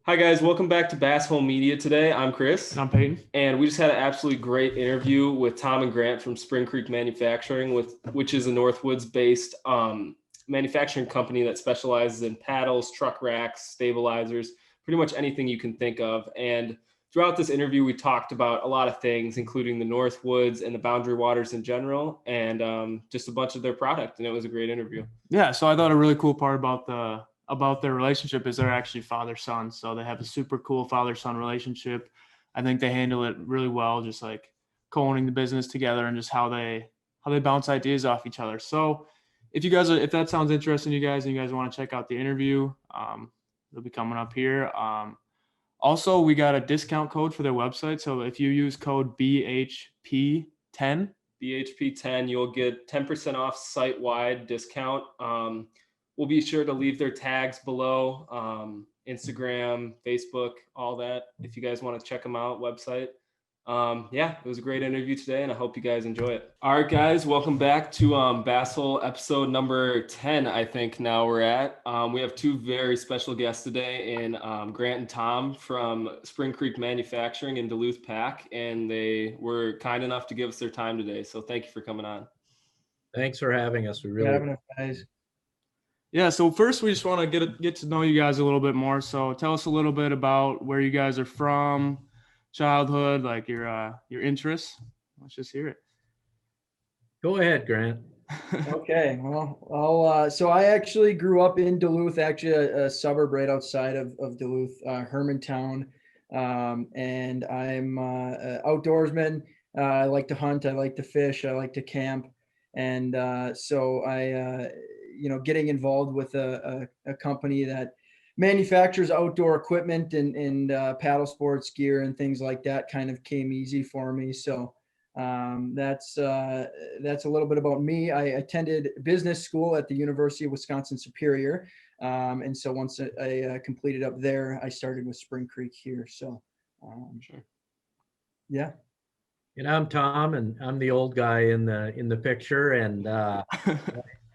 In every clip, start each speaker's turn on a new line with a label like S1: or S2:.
S1: Hi guys, welcome back to Basshole Media today. I'm Chris.
S2: And I'm Peyton.
S1: And we just had an absolutely great interview with Tom and Grant from Spring Creek Manufacturing, which is a Northwoods-based manufacturing company that specializes in paddles, truck racks, stabilizers, pretty much anything you can think of. And throughout this interview, we talked about a lot of things, including the Northwoods and the Boundary Waters in general, and just a bunch of their product. And it was a great interview.
S2: Yeah, so I thought a really cool part about their relationship is they're actually father-son. So they have a super cool father-son relationship. I think they handle it really well, just like co-owning the business together and just how they bounce ideas off each other. So if that sounds interesting to you guys and you guys want to check out the interview, it'll be coming up here. Also, we got a discount code for their website. So if you use code BHP10,
S1: BHP10, you'll get 10% off site-wide discount. We'll be sure to leave their tags below, Instagram, Facebook, all that, if you guys want to check them out, website. Yeah, it was a great interview today, and I hope you guys enjoy it. All right, guys, welcome back to Basshole episode number 10, I think now we're at. We have two very special guests today in Grant and Tom from Spring Creek Manufacturing in Duluth PAC, and they were kind enough to give us their time today, so thank you for coming on.
S3: Thanks for having us. We really
S4: having us, guys.
S2: Yeah, so first we just want to get to know you guys a little bit more. So tell us a little bit about where you guys are from, childhood, like your interests. Let's just hear it.
S3: Go ahead, Grant.
S4: Okay, well, so I actually grew up in Duluth, actually a suburb right outside of Duluth, Hermantown, and I'm an outdoorsman. I like to hunt, I like to fish, I like to camp, and so I getting involved with a company that manufactures outdoor equipment and paddle sports gear and things like that kind of came easy for me. So that's a little bit about me. I attended business school at the University of Wisconsin Superior. And so once I completed up there, I started with Spring Creek here. So
S1: Sure.
S4: Yeah.
S3: And I'm Tom, and I'm the old guy in the picture. And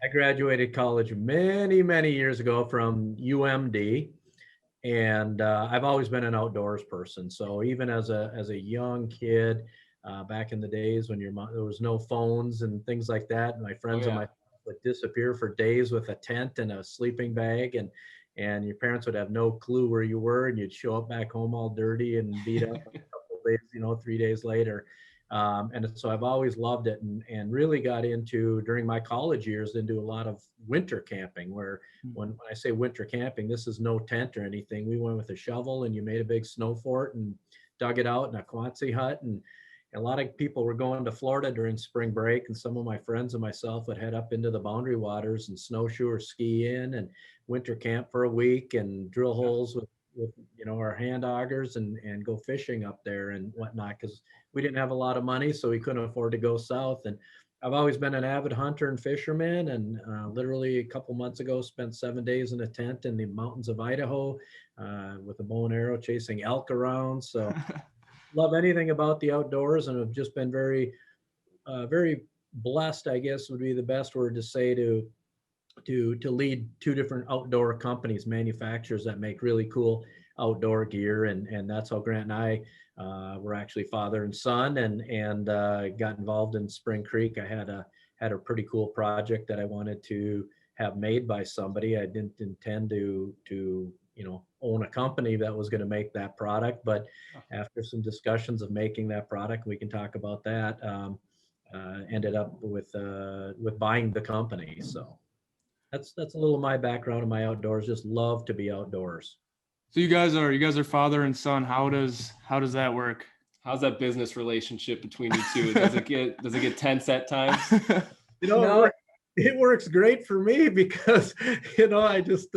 S3: I graduated college many years ago from UMD, and I've always been an outdoors person. So even as a young kid, back in the days when there was no phones and things like that, and my friends and my would disappear for days with a tent and a sleeping bag, and your parents would have no clue where you were, and you'd show up back home all dirty and beat up a couple of days, 3 days later. And so I've always loved it, and really got into, during my college years, into a lot of winter camping, where when I say winter camping, this is no tent or anything. We went with a shovel, and you made a big snow fort and dug it out in a Quonset hut. And a lot of people were going to Florida during spring break, and some of my friends and myself would head up into the Boundary Waters and snowshoe or ski in and winter camp for a week and drill holes with our hand augers and go fishing up there and whatnot, because we didn't have a lot of money, so we couldn't afford to go south. And I've always been an avid hunter and fisherman, and literally a couple months ago spent 7 days in a tent in the mountains of Idaho with a bow and arrow chasing elk around. So love anything about the outdoors, and have just been very blessed, I guess would be the best word to say, to lead two different outdoor companies, manufacturers that make really cool outdoor gear. And that's how Grant and I were actually father and son, and got involved in Spring Creek. I had a pretty cool project that I wanted to have made by somebody. I didn't intend to own a company that was going to make that product, but after some discussions of making that product, we can talk about that, ended up with buying the company. So that's a little of my background in my outdoors. Just love to be outdoors.
S2: So you guys are father and son. How does that work?
S1: How's that business relationship between you two? Does it get tense at times?
S4: No.
S3: It works great for me because, I just,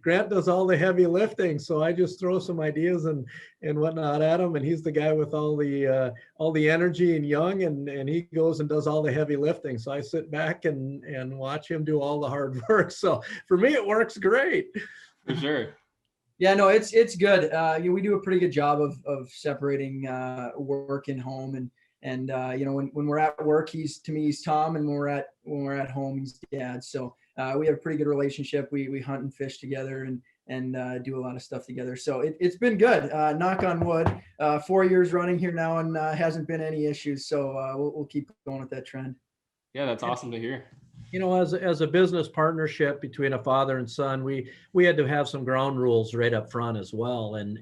S3: Grant does all the heavy lifting. So I just throw some ideas and whatnot at him. And he's the guy with all the energy and young, and he goes and does all the heavy lifting. So I sit back and watch him do all the hard work. So for me, it works great.
S1: For sure.
S4: Yeah, no, it's good. We do a pretty good job of separating work and home, and when we're at work, he's Tom, and when we're at home, he's Dad. So we have a pretty good relationship. We hunt and fish together, and do a lot of stuff together. So it's been good. Knock on wood. 4 years running here now, and hasn't been any issues. So we'll keep going with that trend.
S1: Yeah, that's awesome to hear.
S3: You know, as a business partnership between a father and son, we had to have some ground rules right up front as well. And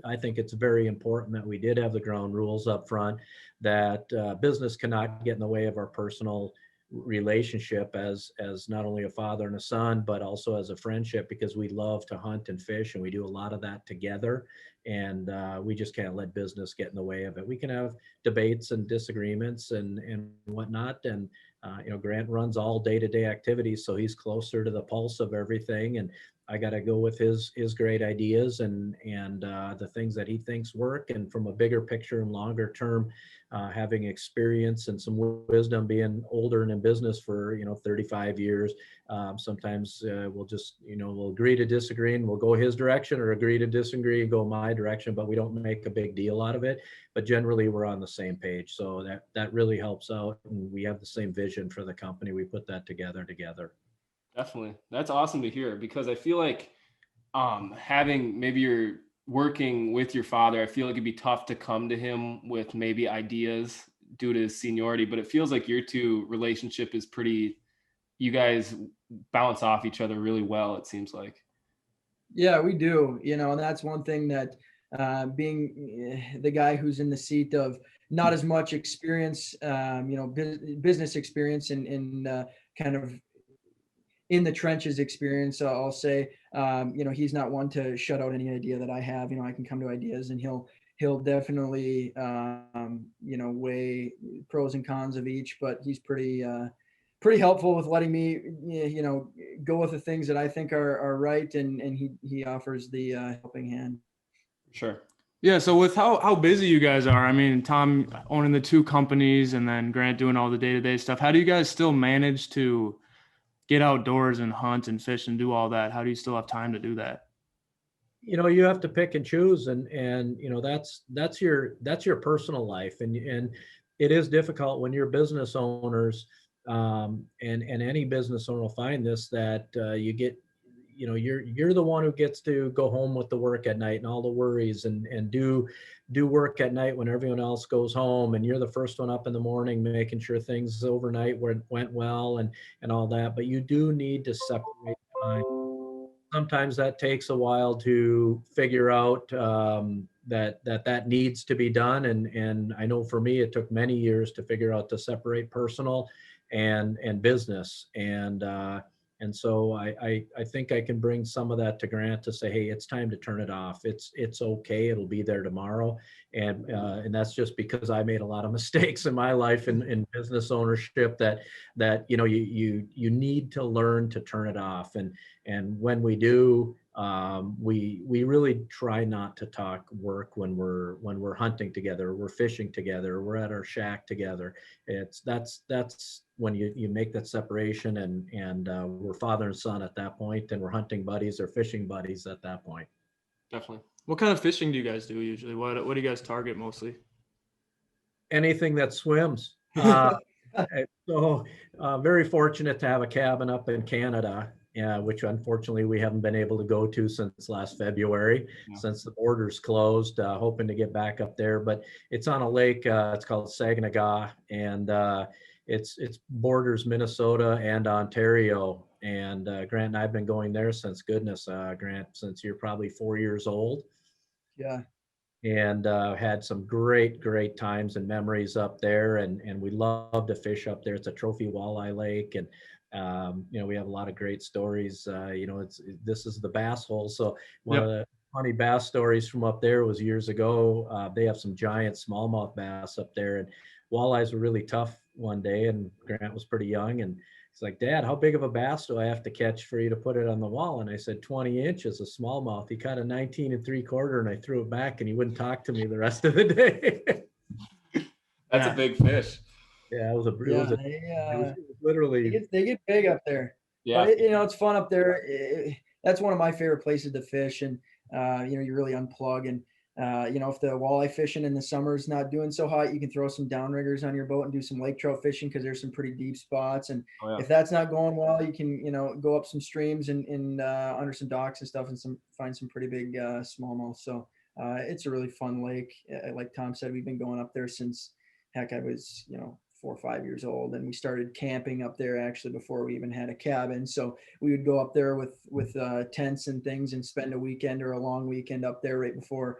S3: I think it's very important that we did have the ground rules up front, that business cannot get in the way of our personal relationship as not only a father and a son, but also as a friendship, because we love to hunt and fish and we do a lot of that together. And we just can't let business get in the way of it. We can have debates and disagreements and whatnot. And you know, Grant runs all day-to-day activities, so he's closer to the pulse of everything. And I got to go with his great ideas and the things that he thinks work. And from a bigger picture and longer term, having experience and some wisdom, being older and in business for 35 years, sometimes we'll just we'll agree to disagree and we'll go his direction, or agree to disagree and go my direction, but we don't make a big deal out of it. But generally we're on the same page, so that really helps out, and we have the same vision for the company. We put that together.
S1: Definitely. That's awesome to hear, because I feel like having, maybe you're working with your father, I feel like it'd be tough to come to him with maybe ideas due to his seniority, but it feels like your two relationship is pretty, you guys bounce off each other really well, it seems like.
S4: Yeah, we do, and that's one thing that being the guy who's in the seat of not as much experience, business experience and kind of in the trenches experience, I'll say, he's not one to shut out any idea that I have. I can come to ideas and he'll definitely, weigh pros and cons of each, but he's pretty helpful with letting me, go with the things that I think are right. And he offers the helping hand.
S1: Sure.
S2: Yeah, so with how busy you guys are, I mean, Tom owning the two companies and then Grant doing all the day-to-day stuff, how do you guys still manage to get outdoors and hunt and fish and do all that? How do you still have time to do that?
S3: You have to pick and choose, and that's your personal life, and it is difficult when you're business owners, and any business owner will find this, that you get, you're the one who gets to go home with the work at night and all the worries, and do work at night when everyone else goes home, and you're the first one up in the morning making sure things overnight went well and all that. But you do need to separate time. Sometimes that takes a while to figure out that needs to be done, and I know for me it took many years to figure out to separate personal and business, and so I think I can bring some of that to Grant to say, hey, it's time to turn it off. It's okay. It'll be there tomorrow. And that's just because I made a lot of mistakes in my life in business ownership, that you need to learn to turn it off. And when we do, we really try not to talk work when we're hunting together, we're fishing together, we're at our shack together. That's when you make that separation, and we're father and son at that point, and we're hunting buddies or fishing buddies at that point.
S1: Definitely.
S2: What kind of fishing do you guys do usually? What do you guys target mostly?
S3: Anything that swims. So very fortunate to have a cabin up in Canada, which unfortunately we haven't been able to go to since last February, since the borders closed, hoping to get back up there. But it's on a lake, it's called Saginaw, and it's borders Minnesota and Ontario. And Grant and I've been going there since, goodness, Grant, since you're probably 4 years old.
S4: Yeah.
S3: And had some great times and memories up there, and we love to fish up there. It's a trophy walleye lake, and we have a lot of great stories. This is the Basshole, so one of the funny bass stories from up there was years ago. They have some giant smallmouth bass up there, and walleyes were really tough one day, and Grant was pretty young, and he's like, Dad, how big of a bass do I have to catch for you to put it on the wall? And I said, 20 inches of smallmouth. He caught a 19 3/4, and I threw it back, and he wouldn't talk to me the rest of the day.
S1: That's a big fish.
S3: Yeah, it was literally.
S4: They get big up there.
S1: Yeah.
S4: But it's fun up there. That's one of my favorite places to fish, and you really unplug. And if the walleye fishing in the summer is not doing so hot, you can throw some downriggers on your boat and do some lake trout fishing because there's some pretty deep spots. And
S1: Oh, yeah.
S4: if that's not going well, you can, go up some streams and under some docks and stuff and find some pretty big smallmouth. So it's a really fun lake. Like Tom said, we've been going up there since heck, I was, 4 or 5 years old, and we started camping up there actually before we even had a cabin. So we would go up there with tents and things and spend a weekend or a long weekend up there right before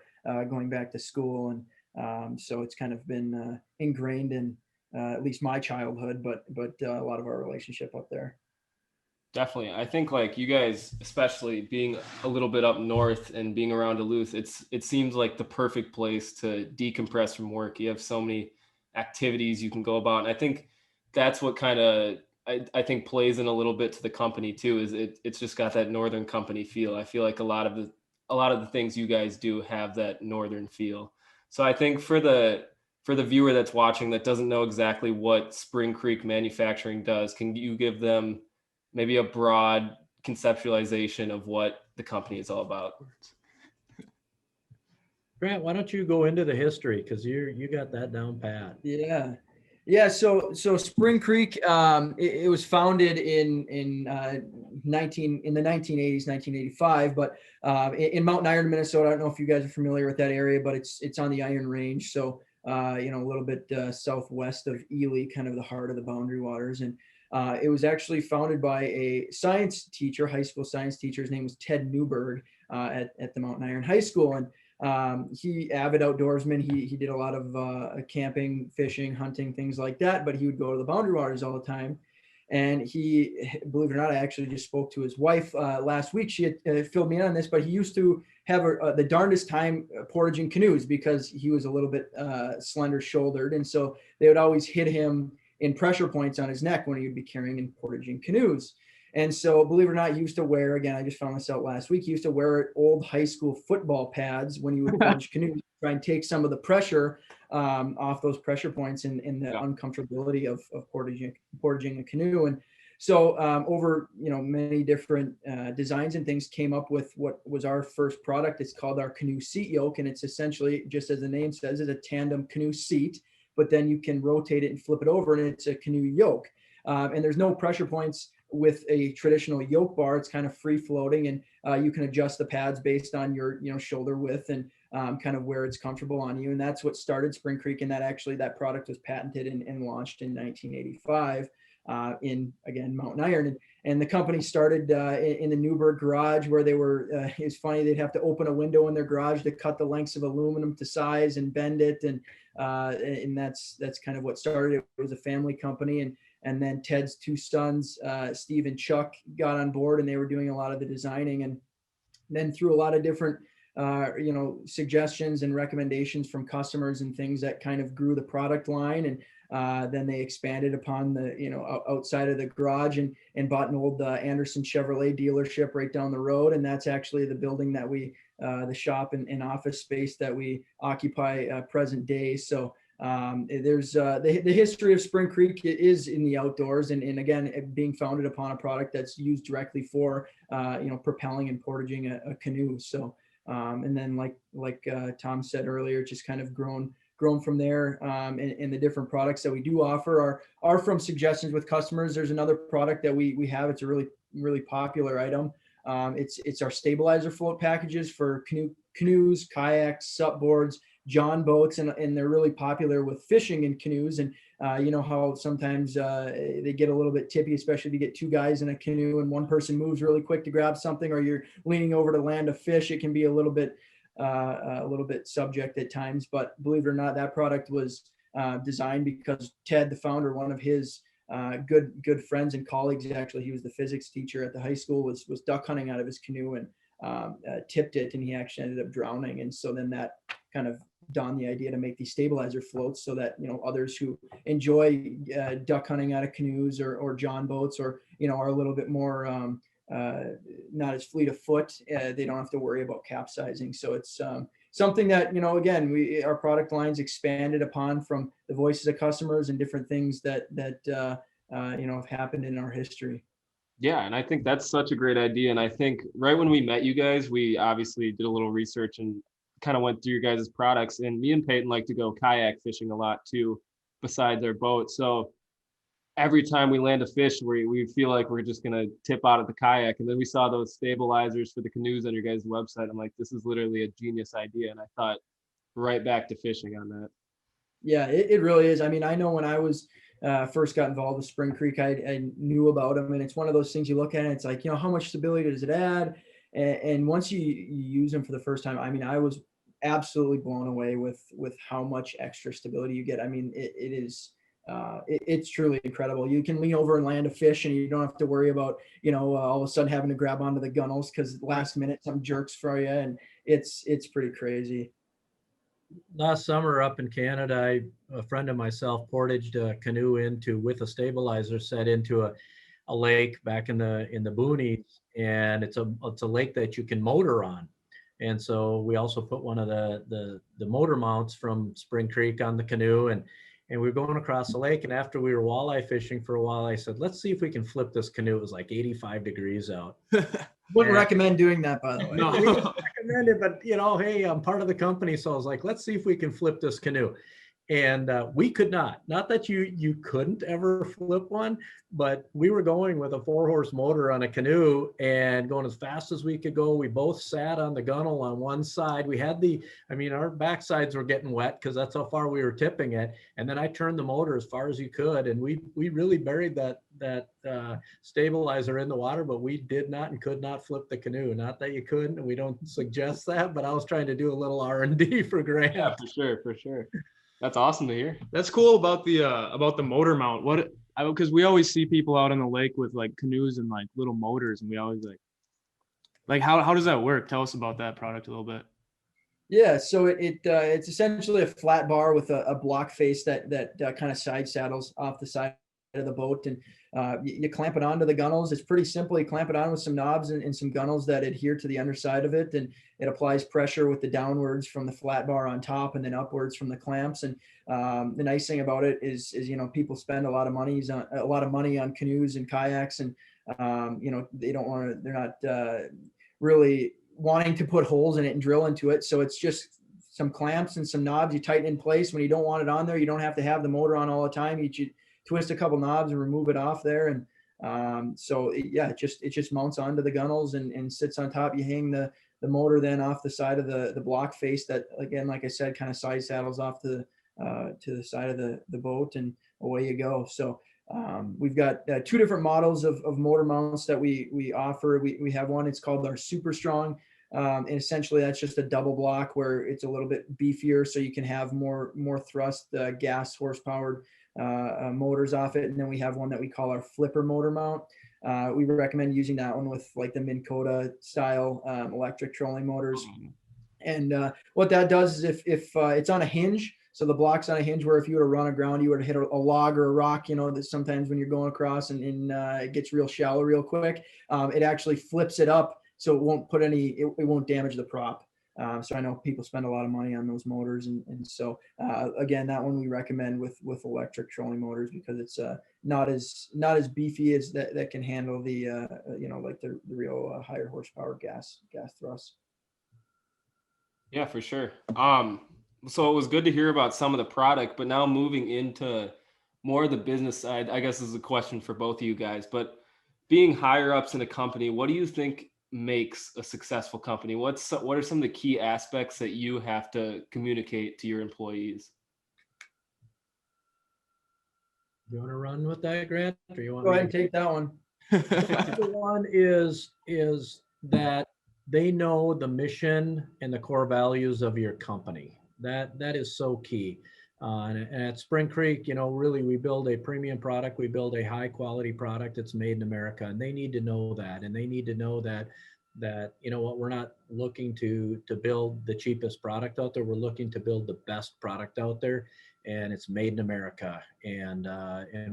S4: going back to school. And so it's kind of been ingrained in at least my childhood, but a lot of our relationship up there.
S1: Definitely. I think like you guys, especially being a little bit up north and being around Duluth, it seems like the perfect place to decompress from work. You have so many activities you can go about. And I think that's what kind of I think plays in a little bit to the company too, is it's just got that northern company feel. I feel like a lot of the things you guys do have that northern feel. So I think for the viewer that's watching that doesn't know exactly what Spring Creek Manufacturing does, can you give them maybe a broad conceptualization of what the company is all about?
S3: Grant, why don't you go into the history, because you got that down pat.
S4: Yeah. So Spring Creek, it was founded in the 1980s, 1985, but in Mountain Iron, Minnesota. I don't know if you guys are familiar with that area, but it's on the Iron Range. So a little bit southwest of Ely, kind of the heart of the Boundary Waters. And it was actually founded by a science teacher, high school science teacher. His name was Ted Newberg at the Mountain Iron High School. And he avid outdoorsman. He did a lot of camping, fishing, hunting, things like that, but he would go to the Boundary Waters all the time. And he, believe it or not, I actually just spoke to his wife last week. She had filled me in on this, but he used to have the darndest time portaging canoes because he was a little bit slender shouldered. And so they would always hit him in pressure points on his neck when he would be carrying and portaging canoes. And so, believe it or not, he used to wear, again, I just found this out last week, he used to wear old high school football pads when he would portage canoes, try and take some of the pressure off those pressure points and the uncomfortability of portaging a canoe. And so over, many different designs and things, came up with what was our first product. It's called our canoe seat yoke. And it's essentially, just as the name says, is a tandem canoe seat, but then you can rotate it and flip it over and it's a canoe yoke. And there's no pressure points with a traditional yoke bar. It's kind of free floating, and you can adjust the pads based on your shoulder width and kind of where it's comfortable on you. And that's what started Spring Creek. And that product was patented and launched in 1985 in, again, Mountain Iron. And the company started in the Newberg garage, where they were, it's funny, they'd have to open a window in their garage to cut the lengths of aluminum to size and bend it. And that's kind of what started it. It was a family company. And then Ted's two sons, Steve and Chuck, got on board, and they were doing a lot of the designing. And then through a lot of different, suggestions and recommendations from customers and things, that kind of grew the product line. And then they expanded upon the, outside of the garage and bought an old Anderson Chevrolet dealership right down the road. And that's actually the building that the shop and office space that we occupy present day. So there's the history of Spring Creek is in the outdoors, and again, being founded upon a product that's used directly for propelling and portaging a canoe. So and then like Tom said earlier, just kind of grown from there. And the different products that we do offer are from suggestions with customers. There's another product that we have. It's a really popular item. It's our stabilizer float packages for canoes, kayaks, supboards, John boats, and they're really popular with fishing in canoes. And you know how sometimes they get a little bit tippy, especially if you get two guys in a canoe and one person moves really quick to grab something, or you're leaning over to land a fish. It can be a little bit subject at times. But believe it or not, that product was designed because Ted, the founder, one of his good friends and colleagues, actually, he was the physics teacher at the high school, was duck hunting out of his canoe and tipped it, and he actually ended up drowning. And so then that kind of dawned the idea to make these stabilizer floats, so that others who enjoy duck hunting out of canoes or John boats, or are a little bit more not as fleet of foot, they don't have to worry about capsizing. So it's something that again, our product lines expanded upon from the voices of customers and different things that have happened in our history.
S1: Yeah, and I think that's such a great idea. And I think right when we met you guys, we obviously did a little research and kind of went through your guys' products, and me and Peyton like to go kayak fishing a lot too, besides our boat. So every time we land a fish, we feel like we're just gonna tip out of the kayak. And then we saw those stabilizers for the canoes on your guys' website. I'm like, this is literally a genius idea. And I thought right back to fishing on that.
S4: Yeah, it really is. I mean, I know when I was first got involved with Spring Creek, I knew about them, and it's one of those things you look at, and it's like, how much stability does it add? And once you use them for the first time, I mean, I was absolutely blown away with how much extra stability you get. I mean, it is. It's truly incredible. You can lean over and land a fish, and you don't have to worry about all of a sudden having to grab onto the gunnels because last minute some jerks for you, and it's pretty crazy.
S3: Last summer up in Canada, a friend of myself portaged a canoe with a stabilizer set into a lake back in the boonies, and it's a lake that you can motor on. And so we also put one of the motor mounts from Spring Creek on the canoe, and we were going across the lake. And after we were walleye fishing for a while, I said, let's see if we can flip this canoe. It was like 85 degrees out.
S4: Wouldn't recommend doing that, by the way.
S3: No, we don't recommend it, but hey, I'm part of the company, so I was like, let's see if we can flip this canoe. And we could not that you couldn't ever flip one, but we were going with a 4-horse motor on a canoe and going as fast as we could go. We both sat on the gunnel on one side. We had our backsides were getting wet because that's how far we were tipping it. And then I turned the motor as far as you could, and we really buried that stabilizer in the water, but we did not and could not flip the canoe. Not that you couldn't, and we don't suggest that, but I was trying to do a little R&D for Grant.
S1: Yeah, for sure. That's awesome to hear.
S2: That's cool about the motor mount. Because we always see people out on the lake with like canoes and like little motors, and we always like how does that work? Tell us about that product a little bit.
S4: Yeah, so it's essentially a flat bar with a block face that kind of side saddles off the side of the boat, and you clamp it onto the gunnels. It's pretty simple. You clamp it on with some knobs and some gunnels that adhere to the underside of it, and it applies pressure with the downwards from the flat bar on top and then upwards from the clamps. And the nice thing about it is people spend a lot of money on canoes and kayaks, and they're not really wanting to put holes in it and drill into it. So it's just some clamps and some knobs you tighten in place. When you don't want it on there, you don't have to have the motor on all the time. You twist a couple knobs and remove it off there. And it just mounts onto the gunnels and sits on top. You hang the motor then off the side of the block face that, again, like I said, kind of side saddles off to the side of the boat, and away you go. So we've got 2 different models of motor mounts that we offer. We have one, it's called our Super Strong. And essentially that's just a double block where it's a little bit beefier, so you can have more thrust, gas horsepower motors off it. And then we have one that we call our Flipper motor mount. We recommend using that one with like the Minn Kota style electric trolling motors. And what that does is if it's on a hinge, so the block's on a hinge where if you were to run aground, you were to hit a log or a rock, that sometimes when you're going across and it gets real shallow real quick, it actually flips it up so it won't it won't damage the prop. So I know people spend a lot of money on those motors, and so again, that one we recommend with electric trolling motors because it's not as beefy as that can handle the like the real higher horsepower gas thrusts.
S1: Yeah, for sure. So it was good to hear about some of the product, but now moving into more of the business side, I guess this is a question for both of you guys, but being higher ups in a company, what do you think makes a successful company? What are some of the key aspects that you have to communicate to your employees?
S3: You want to run with that, Grant, or you want
S4: Go ahead and take that one?
S3: The one is that they know the mission and the core values of your company. That is so key. And at Spring Creek, really we build a premium product. We build a high quality product that's made in America, and they need to know that. And they need to know that we're not looking to build the cheapest product out there. We're looking to build the best product out there, and it's made in America. And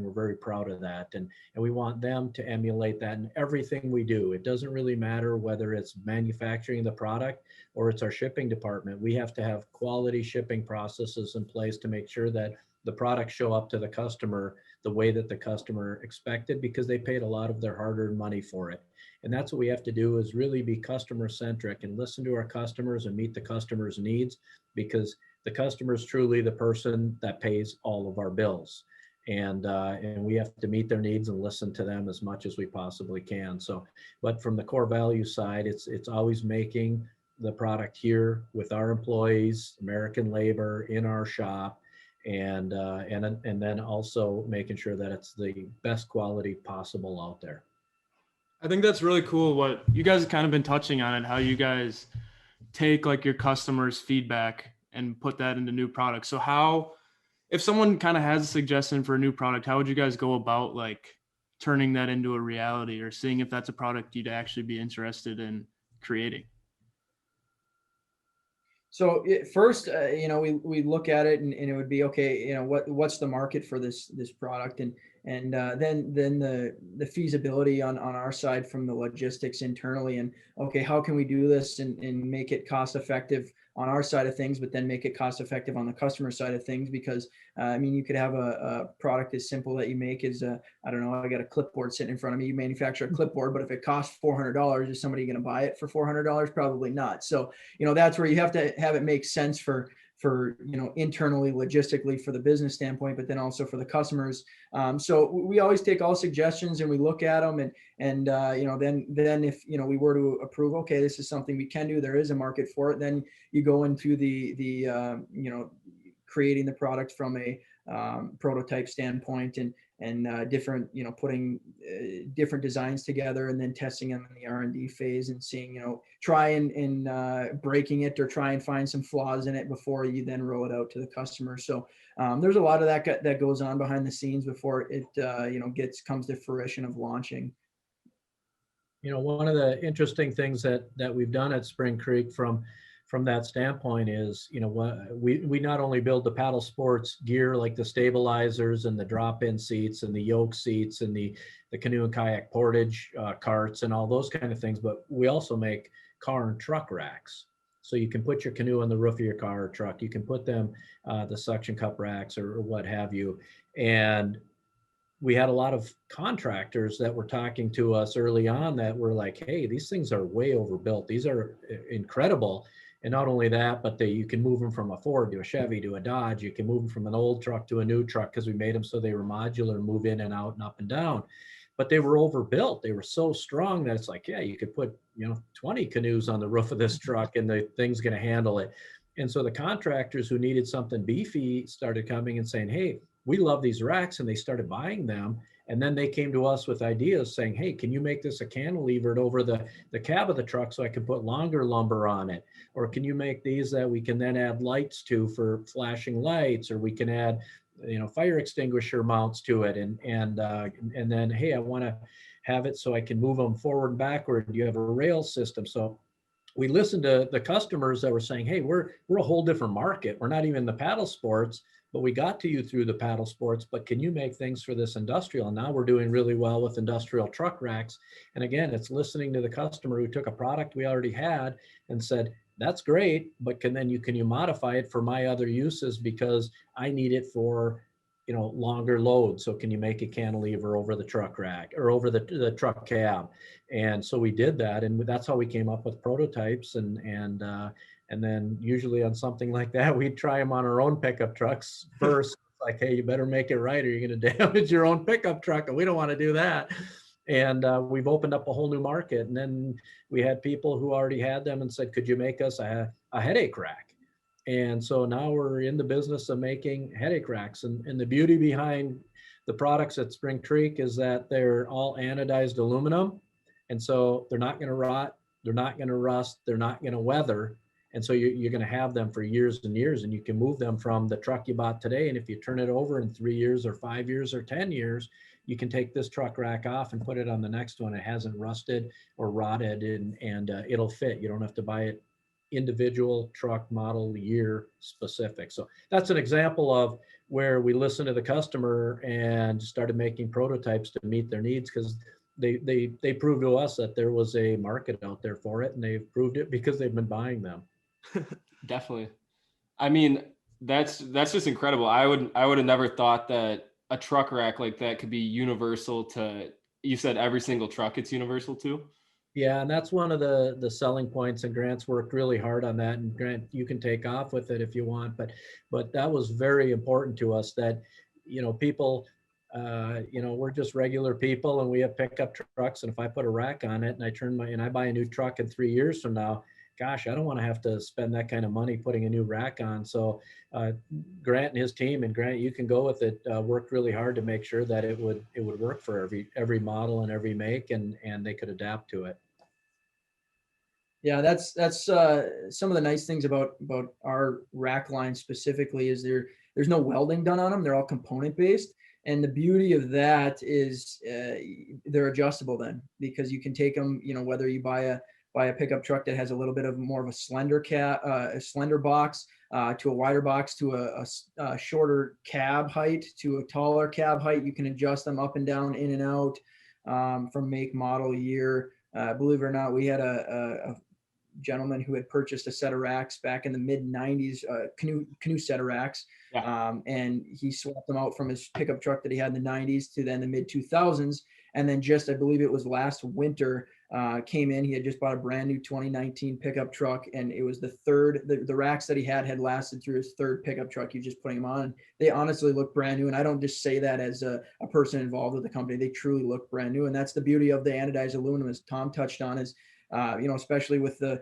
S3: we're very proud of that. And we want them to emulate that in everything we do. It doesn't really matter whether it's manufacturing the product or it's our shipping department. We have to have quality shipping processes in place to make sure that the products show up to the customer the way that the customer expected, because they paid a lot of their hard-earned money for it. And that's what we have to do, is really be customer centric and listen to our customers and meet the customer's needs, because the customer is truly the person that pays all of our bills. And we have to meet their needs and listen to them as much as we possibly can. So, but from the core value side, it's always making the product here with our employees, American labor in our shop, and then also making sure that it's the best quality possible out there.
S2: I think that's really cool what you guys have kind of been touching on, it, how you guys take like your customers' feedback and put that into new products. So how, if someone kind of has a suggestion for a new product, how would you guys go about like turning that into a reality, or seeing if that's a product you'd actually be interested in creating?
S4: So first, we look at it and it would be, okay, what's the market for this product, and then the feasibility on our side from the logistics internally, and okay, how can we do this and make it cost effective on our side of things, but then make it cost effective on the customer side of things, because you could have a product as simple that you make as I don't know, I got a clipboard sitting in front of me. You manufacture a clipboard, but if it costs $400, is somebody going to buy it for $400? Probably not. So that's where you have to have it make sense for internally, logistically, for the business standpoint, but then also for the customers. So we always take all suggestions and we look at them, and then if we were to approve, okay, this is something we can do, there is a market for it, then you go into the creating the product from a prototype standpoint, and different, putting different designs together, and then testing them in the R&D phase, and seeing, try and breaking it, or try and find some flaws in it before you then roll it out to the customer. So there's a lot of that goes on behind the scenes before it comes to fruition of launching.
S3: One of the interesting things that we've done at Spring Creek from that standpoint is, we not only build the paddle sports gear, like the stabilizers and the drop-in seats and the yoke seats and the canoe and kayak portage carts and all those kind of things, but we also make car and truck racks. So you can put your canoe on the roof of your car or truck. You can put them, the suction cup racks or what have you. And we had a lot of contractors that were talking to us early on that were like, hey, these things are way overbuilt. These are incredible. And not only that, but you can move them from a Ford to a Chevy to a Dodge. You can move them from an old truck to a new truck, because we made them so they were modular, move in and out and up and down. But they were overbuilt. They were so strong that it's like, yeah, you could put 20 canoes on the roof of this truck and the thing's going to handle it. And so the contractors who needed something beefy started coming and saying, hey, we love these racks, and they started buying them. And then they came to us with ideas saying, hey, can you make this a cantilevered over the cab of the truck so I can put longer lumber on it? Or can you make these that we can then add lights to for flashing lights? Or we can add, fire extinguisher mounts to it. And then, hey, I want to have it so I can move them forward and backward. You have a rail system. So we listened to the customers that were saying, hey, we're a whole different market. We're not even the paddle sports, but we got to you through the paddle sports, but can you make things for this industrial? And now we're doing really well with industrial truck racks. And again, it's listening to the customer who took a product we already had and said, that's great, but can you modify it for my other uses, because I need it for, longer loads. So can you make a cantilever over the truck rack or over the truck cab? And so we did that. And that's how we came up with prototypes. And then usually on something like that, we'd try them on our own pickup trucks first. Like, hey, you better make it right, or you're going to damage your own pickup truck. And we don't want to do that. And we've opened up a whole new market. And then we had people who already had them and said, could you make us a headache rack? And so now we're in the business of making headache racks. And the beauty behind the products at Spring Creek is that they're all anodized aluminum. And so they're not going to rot, they're not going to rust, they're not going to weather. And so you're going to have them for years and years, and you can move them from the truck you bought today. And if you turn it over in 3 years or 5 years or 10 years, you can take this truck rack off and put it on the next one. It hasn't rusted or rotted, and it'll fit. You don't have to buy it individual truck model year specific. So that's an example of where we listened to the customer and started making prototypes to meet their needs, because they proved to us that there was a market out there for it, and they've proved it because they've been buying them.
S1: Definitely. I mean, That's just incredible. I would have never thought that a truck rack like that could be universal to, you said every single truck it's universal to?
S3: Yeah, and that's one of the selling points, and Grant's worked really hard on that. And Grant, you can take off with it if you want, but that was very important to us that, people, we're just regular people and we have pickup trucks. And if I put a rack on it and I buy a new truck in 3 years from now, gosh, I don't want to have to spend that kind of money putting a new rack on. So Grant and his team, and Grant, you can go with it, worked really hard to make sure that it would work for every model and every make, and they could adapt to it.
S4: Yeah, that's some of the nice things about our rack line specifically is there's no welding done on them. They're all component based, and the beauty of that is they're adjustable then, because you can take them. Whether you buy a pickup truck that has a little bit of more of a slender a slender box, to a wider box, to a shorter cab height, to a taller cab height, you can adjust them up and down, in and out, from make, model, year. Believe it or not, we had a gentleman who had purchased a set of racks back in the mid 90s, canoe set of racks.
S1: Yeah.
S4: And he swapped them out from his pickup truck that he had in the 90s to then the mid 2000s. And then I believe it was last winter, came in, he had just bought a brand new 2019 pickup truck. And it was the racks that he had lasted through his third pickup truck. He's just putting them on. They honestly look brand new. And I don't just say that as a person involved with the company. They truly look brand new. And that's the beauty of the anodized aluminum, as Tom touched on, is especially with the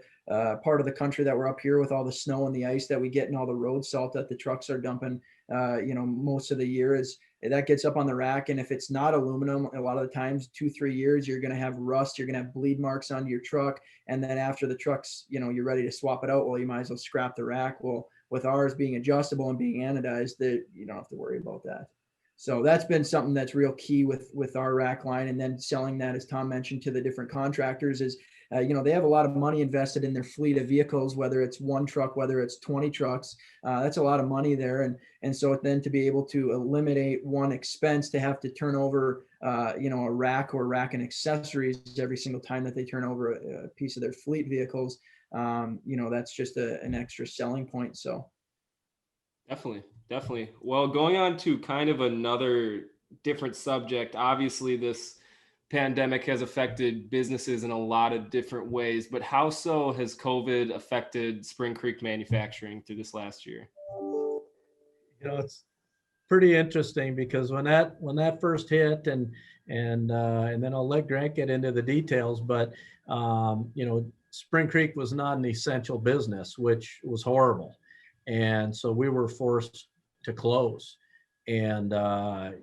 S4: part of the country that we're up here with all the snow and the ice that we get and all the road salt that the trucks are dumping, most of the year, is that gets up on the rack. And if it's not aluminum, a lot of the times 2-3 years, you're going to have rust, you're going to have bleed marks on your truck. And then after the truck's, you're ready to swap it out, well, you might as well scrap the rack. Well, with ours being adjustable and being anodized, that you don't have to worry about that. So that's been something that's real key with our rack line. And then selling that, as Tom mentioned, to the different contractors is, they have a lot of money invested in their fleet of vehicles, whether it's one truck, whether it's 20 trucks. That's a lot of money there. And so then to be able to eliminate one expense, to have to turn over, a rack or rack and accessories every single time that they turn over a piece of their fleet vehicles, that's just an extra selling point. So.
S1: Definitely. Well, going on to kind of another different subject, obviously this pandemic has affected businesses in a lot of different ways, but how so has COVID affected Spring Creek manufacturing through this last year?
S3: It's pretty interesting, because when that first hit, and then I'll let Grant get into the details, but Spring Creek was not an essential business, which was horrible. And so we were forced to close. And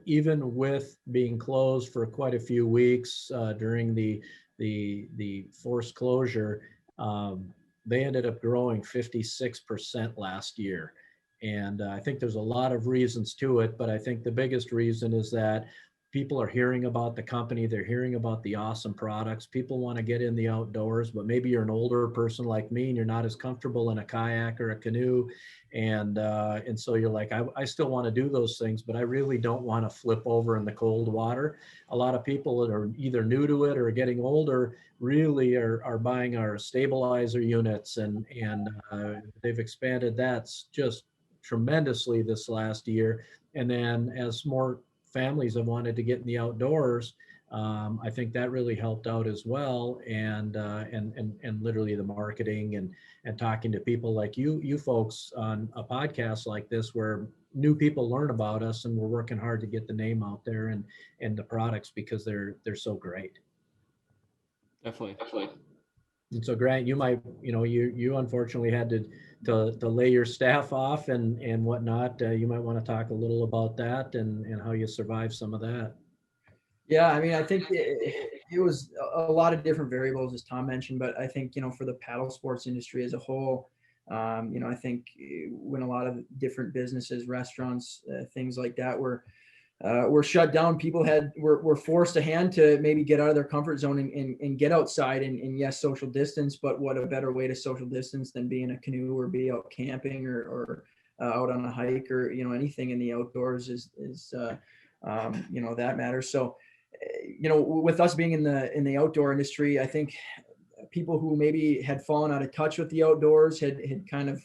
S3: even with being closed for quite a few weeks during the forced closure, they ended up growing 56% last year. And I think there's a lot of reasons to it, but I think the biggest reason is that people are hearing about the company. They're hearing about the awesome products. People want to get in the outdoors, but maybe you're an older person like me and you're not as comfortable in a kayak or a canoe. And so you're like, I still want to do those things, but I really don't want to flip over in the cold water. A lot of people that are either new to it or getting older really are buying our stabilizer units, and they've expanded that just tremendously this last year. And then as more families have wanted to get in the outdoors, I think that really helped out as well. And literally the marketing and talking to people like you folks on a podcast like this, where new people learn about us, and we're working hard to get the name out there and the products, because they're so great.
S1: Definitely.
S3: And so Grant, you might, you unfortunately had to lay your staff off and whatnot. You might want to talk a little about that and how you survived some of that.
S4: Yeah, I mean, I think it was a lot of different variables, as Tom mentioned, but I think, for the paddle sports industry as a whole, I think when a lot of different businesses, restaurants, things like that were shut down, people were forced a hand to maybe get out of their comfort zone and get outside, and yes, social distance, but what a better way to social distance than be in a canoe or be out camping or out on a hike, or anything in the outdoors is that matters. So with us being in the outdoor industry, I think people who maybe had fallen out of touch with the outdoors had kind of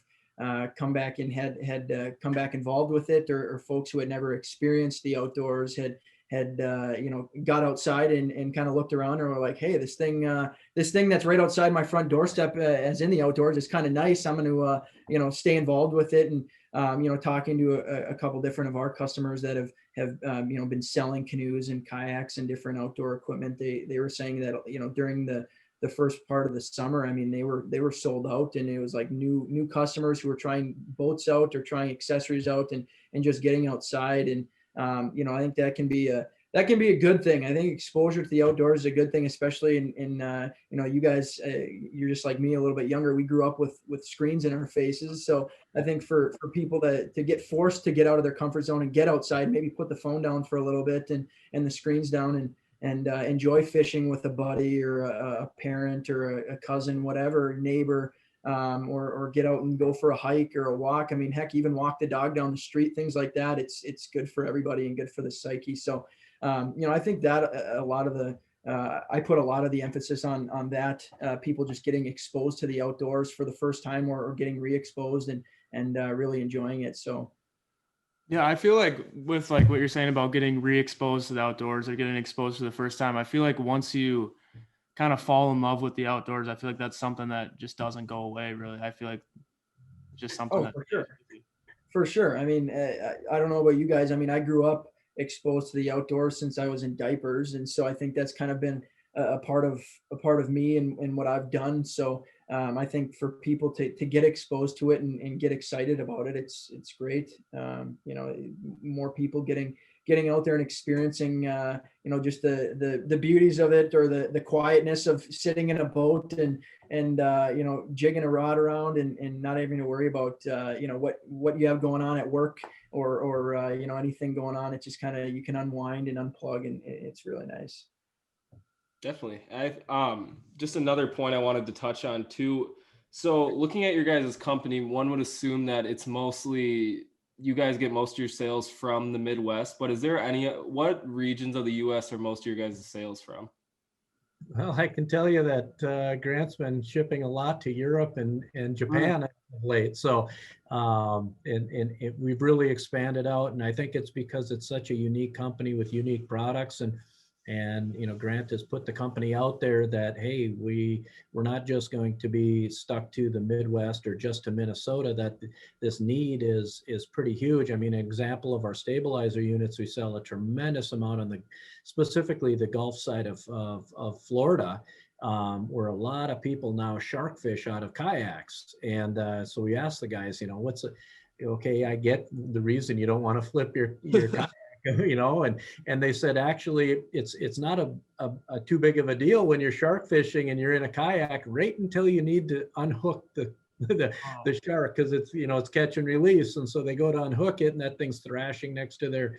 S4: come back and had come back involved with it, or folks who had never experienced the outdoors had got outside and kind of looked around and were like, hey, this thing that's right outside my front doorstep, as in the outdoors, is kind of nice. I'm going to stay involved with it. And talking to a couple different of our customers that have been selling canoes and kayaks and different outdoor equipment, they were saying that during the first part of the summer, I mean, they were sold out, and it was like new customers who were trying boats out or trying accessories out and just getting outside. And I think that can be a good thing. I think exposure to the outdoors is a good thing, especially in you guys, you're just like me, a little bit younger. We grew up with screens in our faces. So I think for people to get forced to get out of their comfort zone and get outside, maybe put the phone down for a little bit and the screens down and enjoy fishing with a buddy or a parent or a cousin, whatever, neighbor, or get out and go for a hike or a walk. I mean, heck, even walk the dog down the street, things like that. It's good for everybody and good for the psyche. So, I think that a lot of the, I put a lot of the emphasis on that, people just getting exposed to the outdoors for the first time, or getting re-exposed and really enjoying it. So.
S2: Yeah, I feel like with like what you're saying about getting re-exposed to the outdoors or getting exposed for the first time, I feel like once you kind of fall in love with the outdoors, I feel like that's something that just doesn't go away, really. I feel like it's just something that
S4: For sure. For sure. I mean, I don't know about you guys. I mean, I grew up exposed to the outdoors since I was in diapers, and so I think that's kind of been a part of me and what I've done. So I think for people to get exposed to it and get excited about it, it's great. More people getting out there and experiencing just the beauties of it, or the quietness of sitting in a boat and jigging a rod around and not having to worry about what you have going on at work or anything going on. It's just kind of, you can unwind and unplug, and it's really nice.
S1: Definitely. Just another point I wanted to touch on too. So looking at your guys' company, one would assume that it's mostly, you guys get most of your sales from the Midwest, but is there what regions of the US are most of your guys' sales from?
S3: Well, I can tell you that Grant's been shipping a lot to Europe and Japan of late. So, we've really expanded out, and I think it's because it's such a unique company with unique products, and Grant has put the company out there that, hey, we're not just going to be stuck to the Midwest or just to Minnesota, that this need is pretty huge. I mean, an example of our stabilizer units, we sell a tremendous amount on specifically the Gulf side of Florida, where a lot of people now shark fish out of kayaks. And so we asked the guys, okay, I get the reason you don't want to flip your kayak. And they said, actually, it's not a too big of a deal when you're shark fishing and you're in a kayak, right until you need to unhook the shark, because it's catch and release. And so they go to unhook it, and that thing's thrashing next to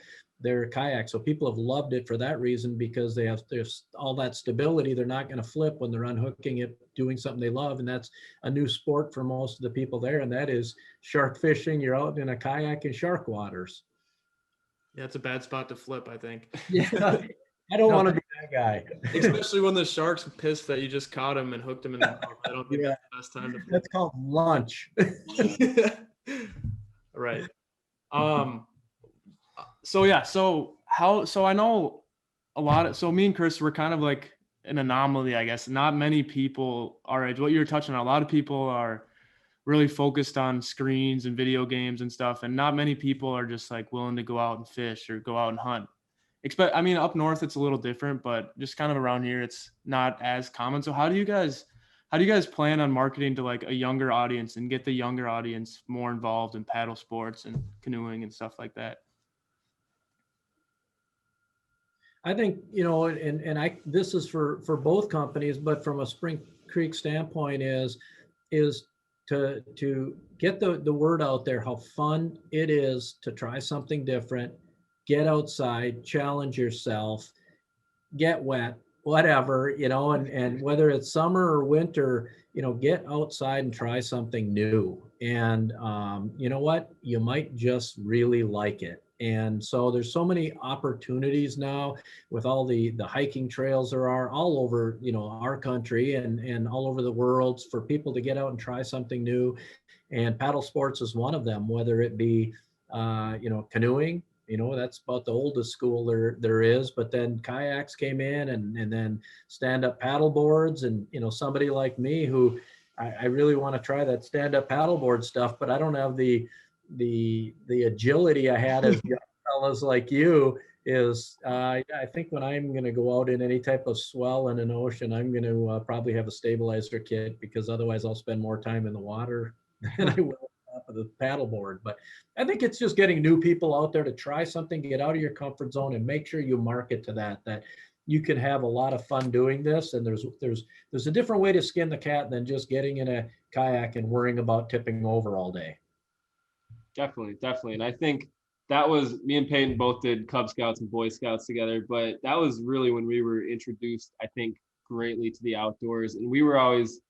S3: their kayak. So people have loved it for that reason, because there's all that stability. They're not going to flip when they're unhooking it, doing something they love. And that's a new sport for most of the people there, and that is shark fishing. You're out in a kayak in shark waters.
S2: Yeah, it's a bad spot to flip, I think.
S3: Yeah, I don't want to be that guy.
S2: Especially when the shark's pissed that you just caught him and hooked him in the mouth. I don't think that's the best time to flip.
S3: That's called lunch.
S2: Right. So I know so me and Chris, we're kind of like an anomaly, I guess. Not many people our age, what you were touching on, a lot of people are really focused on screens and video games and stuff, and not many people are just like willing to go out and fish or go out and hunt. Up north it's a little different, but just kind of around here it's not as common. So how do you guys plan on marketing to like a younger audience and get the younger audience more involved in paddle sports and canoeing and stuff like that?
S3: I think, this is for both companies, but from a Spring Creek standpoint is to get the word out there, how fun it is to try something different, get outside, challenge yourself, get wet, whatever, and whether it's summer or winter, get outside and try something new. And you know what? You might just really like it. And so there's so many opportunities now with all the hiking trails there are all over, our country and all over the world, for people to get out and try something new And paddle sports is one of them, whether it be, canoeing, that's about the oldest school there is, but then kayaks came in, and then stand-up paddle boards. And, somebody like me who I really want to try that stand-up paddleboard stuff, but I don't have the agility I had as young fellas like you. I think when I'm going to go out in any type of swell in an ocean, I'm going to probably have a stabilizer kit, because otherwise I'll spend more time in the water than I will on top of the paddleboard. But I think it's just getting new people out there to try something, get out of your comfort zone, and make sure you market to that you can have a lot of fun doing this. And there's a different way to skin the cat than just getting in a kayak and worrying about tipping over all day.
S1: Definitely. And I think that was, me and Peyton both did Cub Scouts and Boy Scouts together, but that was really when we were introduced, I think, greatly to the outdoors. And we were always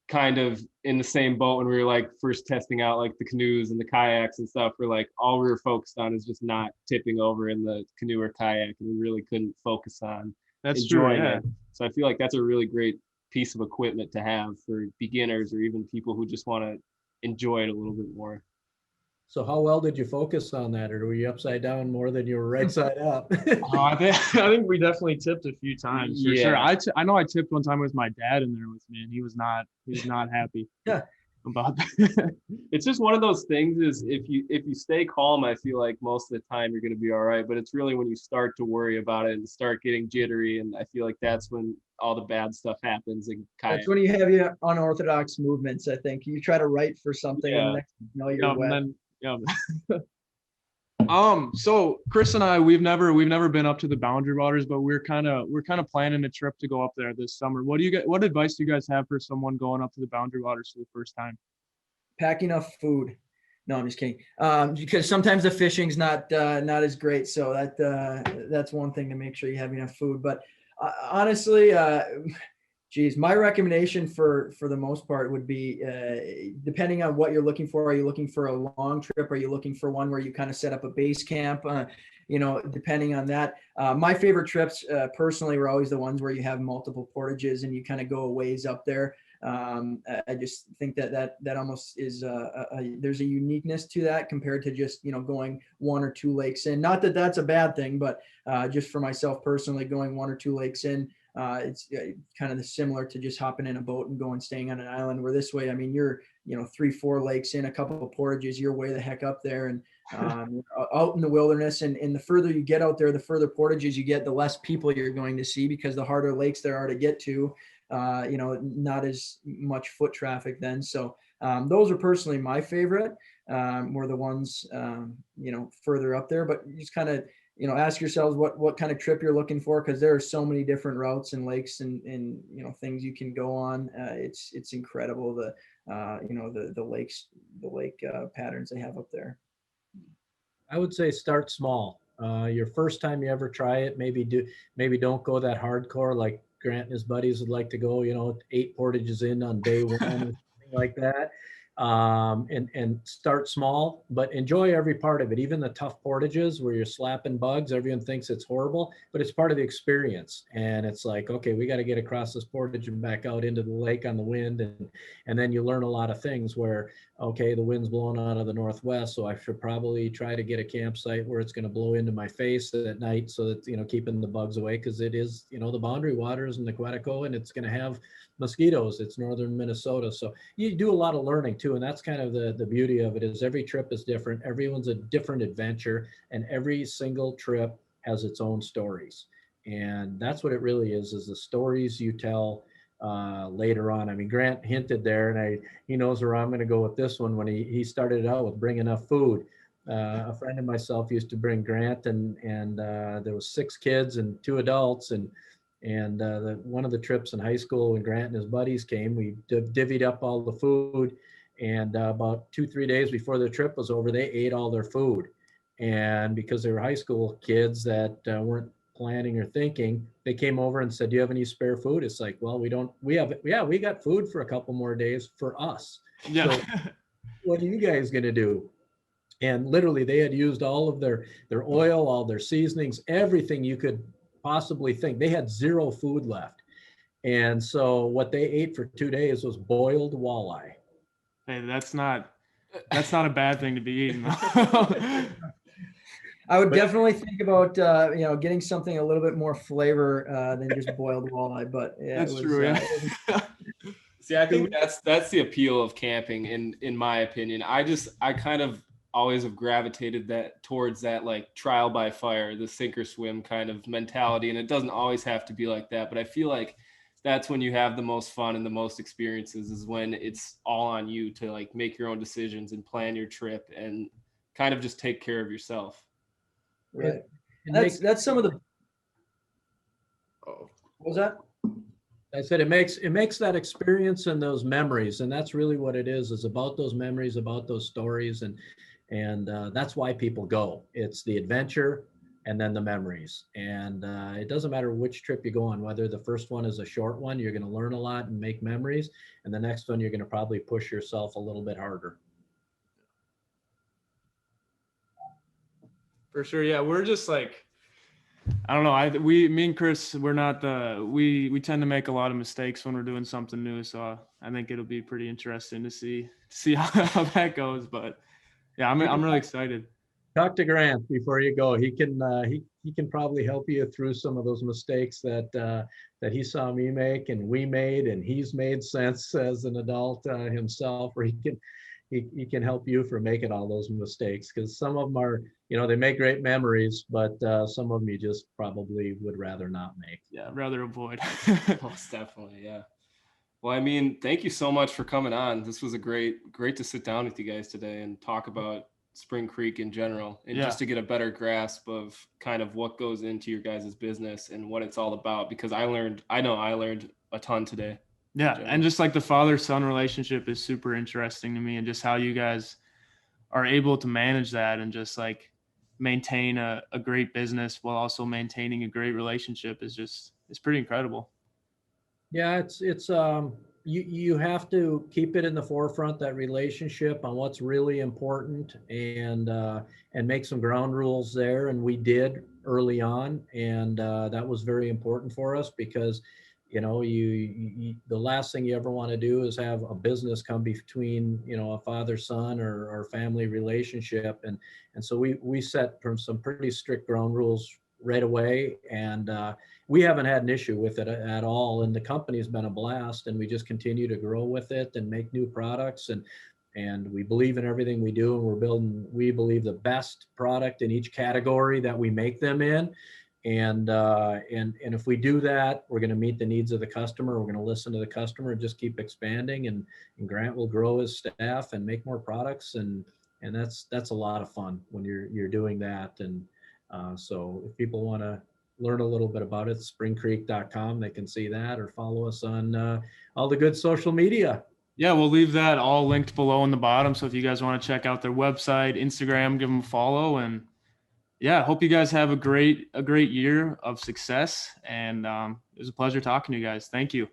S1: kind of in the same boat when we were like first testing out like the canoes and the kayaks and stuff. We're like, all we were focused on is just not tipping over in the canoe or kayak, and we really couldn't focus on enjoying it. So I feel like that's a really great piece of equipment to have for beginners, or even people who just want to enjoy it a little bit more.
S3: So how well did you focus on that, or were you upside down more than you were right side up?
S2: I think we definitely tipped a few times for sure.
S1: Yeah.
S2: I know I tipped one time with my dad in there with me, and he was not happy
S3: Yeah.
S2: about that.
S1: It's just one of those things, is if you stay calm, I feel like most of the time you're going to be all right. But it's really when you start to worry about it and start getting jittery, and I feel like that's when all the bad stuff happens. And
S4: That's when you have your unorthodox movements. I think you try to write for something, and
S1: Yeah.
S4: the next thing you know, you're wet.
S2: So Chris and I, we've never been up to the Boundary Waters, but we're kind of planning a trip to go up there this summer. What advice do you guys have for someone going up to the Boundary Waters for the first time?
S4: Pack enough food. No, I'm just kidding. Because sometimes the fishing's not as great. So that's one thing, to make sure you have enough food. But honestly, my recommendation for the most part would be, depending on what you're looking for. Are you looking for a long trip? Are you looking for one where you kind of set up a base camp? Depending on that. My favorite trips personally were always the ones where you have multiple portages and you kind of go a ways up there. I just think that almost is there's a uniqueness to that compared to just, going one or two lakes in. Not that that's a bad thing, but just for myself personally, going one or two lakes in, it's kind of similar to just hopping in a boat and staying on an island. Where this way, I mean, you're 3-4 lakes in, a couple of portages, you're way the heck up there, and out in the wilderness. And the further you get out there, the further portages you get, the less people you're going to see, because the harder lakes there are to get to. Not as much foot traffic then. So those are personally my favorite. Were the ones further up there, but you just kind of ask yourselves what kind of trip you're looking for, because there are so many different routes and lakes and things you can go on. It's incredible, the lake patterns they have up there.
S3: I would say start small. Your first time you ever try it, maybe don't go that hardcore like Grant and his buddies would like to go, 8 portages in on day one, or something like that. And start small, but enjoy every part of it. Even the tough portages where you're slapping bugs, everyone thinks it's horrible, but it's part of the experience. And it's like, okay, we got to get across this portage and back out into the lake on the wind. And then you learn a lot of things where, okay, the wind's blowing out of the northwest, so I should probably try to get a campsite where it's going to blow into my face at night, so that, keeping the bugs away, because it is, the Boundary Waters and the Quetico, and it's going to have mosquitoes. It's northern Minnesota. So you do a lot of learning too. And that's kind of the beauty of it, is every trip is different. Everyone's a different adventure, and every single trip has its own stories. And that's what it really is the stories you tell later on. I mean, Grant hinted there, and he knows where I'm going to go with this one, when he started out with bring enough food. A friend of myself used to bring Grant, and there was 6 kids and 2 adults, and one of the trips in high school, when Grant and his buddies came, we divvied up all the food, and about 2-3 days before the trip was over, they ate all their food. And because they were high school kids that weren't planning or thinking, they came over and said, "Do you have any spare food?" It's like, well, we got food for a couple more days for us.
S2: Yeah.
S3: So what are you guys going to do? And literally they had used all of their oil, all their seasonings, everything you could possibly think. They had 0 food left. And so what they ate for 2 days was boiled walleye.
S2: Hey, that's not That's not a bad thing to be eating.
S4: I would definitely think about getting something a little bit more flavor than just boiled walleye. But yeah,
S2: That's
S4: it was,
S2: true. Yeah.
S1: See, I think that's the appeal of camping in my opinion. I kind of always have gravitated towards that like trial by fire, the sink or swim kind of mentality. And it doesn't always have to be like that, but I feel like that's when you have the most fun and the most experiences, is when it's all on you to like make your own decisions and plan your trip and kind of just take care of yourself.
S4: right.
S3: It
S4: That's some of the.
S1: Oh.
S4: What was that?
S3: I said it makes that experience and those memories, and that's really what it is about those memories, about those stories, and that's why people go. It's the adventure and then the memories, and it doesn't matter which trip you go on, whether the first one is a short one, you're going to learn a lot and make memories, and the next one you're going to probably push yourself a little bit harder.
S2: For sure. Yeah. We're just like, I don't know. Me and Chris, we're not we tend to make a lot of mistakes when we're doing something new. So I think it'll be pretty interesting to see how that goes. But yeah, I'm really excited.
S3: Talk to Grant before you go. He can probably help you through some of those mistakes that he saw me make and we made, and he's made since as an adult himself, where he can help you for making all those mistakes, because some of them are, they make great memories, but some of them you just probably would rather not make.
S2: Yeah, rather avoid.
S1: Most definitely, yeah. Well, I mean, thank you so much for coming on. This was great to sit down with you guys today and talk about Spring Creek in general, and just to get a better grasp of kind of what goes into your guys' business and what it's all about, because I know I learned a ton today.
S2: Yeah, and just like the father-son relationship is super interesting to me, and just how you guys are able to manage that and just like maintain a great business while also maintaining a great relationship it's pretty incredible.
S3: Yeah, it's you have to keep it in the forefront, that relationship, on what's really important, and make some ground rules there. And we did early on, and that was very important for us, because you the last thing you ever want to do is have a business come between a father-son or family relationship, and so we set some pretty strict ground rules right away, and we haven't had an issue with it at all, and the company's been a blast, and we just continue to grow with it and make new products, and we believe in everything we do, and we're building, we believe, the best product in each category that we make them in. And if we do that, we're going to meet the needs of the customer. We're going to listen to the customer and just keep expanding, and Grant will grow his staff and make more products, and that's a lot of fun when you're doing that. And so if people want to learn a little bit about it, springcreek.com, they can see that, or follow us on all the good social media.
S2: Yeah, we'll leave that all linked below in the bottom. So if you guys want to check out their website, Instagram, give them a follow. And yeah, hope you guys have a great year of success. And it was a pleasure talking to you guys. Thank you.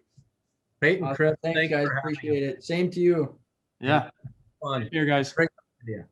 S3: Peyton, Chris,
S4: Thanks, guys. Appreciate it. Same to you.
S2: Yeah.
S3: Fun.
S2: Here, guys.
S3: Great idea.